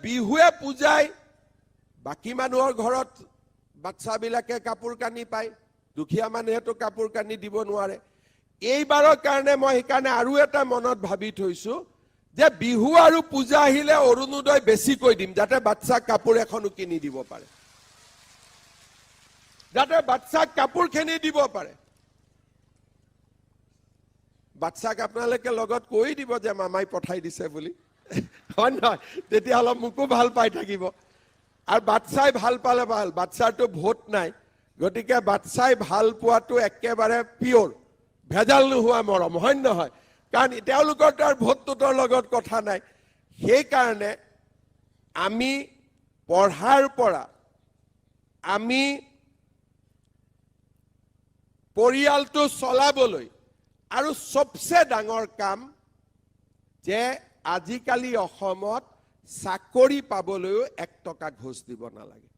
বিহুৱে পূজাই বাকী মানুহৰ ঘৰত বাচ্চাবিলাকে কাপোৰ কানি পায়, দুখীয়া মানুহেতো কাপোৰ কানি দিব নোৱাৰে। এইবাৰৰ কাৰণে মই সেইকাৰণে আৰু এটা মনত ভাবি থৈছো যে বিহু আৰু পূজা আহিলে অৰুণোদয় বেছিকৈ দিম, যাতে বাচ্চাক কাপোৰ এখনো কিনি দিব পাৰে, যাতে বাচ্চাক কাপোৰ কিনি দিব পাৰে। বাচ্চাক আপোনালোকে লগত কৈ দিব যে মামাই পঠাই দিছে বুলি, হয় নহয়? তেতিয়া অলপ মোকো ভাল পাই থাকিব। আৰু বাচ্চাই ভাল পালে ভাল, বাচ্চাৰটো ভোট নাই, গতিকে বাচ্চাই ভাল পোৱাটো একেবাৰে পিয়ৰ, ভেজাল নোহোৱা মৰম, হয় নহয়? কাৰণ তেওঁলোকৰ তাৰ ভোটটোৰ লগত কথা নাই। সেইকাৰণে আমি পঢ়াৰ পৰা আমি পৰিয়ালটো চলাবলৈ আৰু সবচে ডাঙৰ কাম যে আজিকালি অসমত চাকৰি পাবলৈও 1 টকা ঘোষ দিব নালাগে।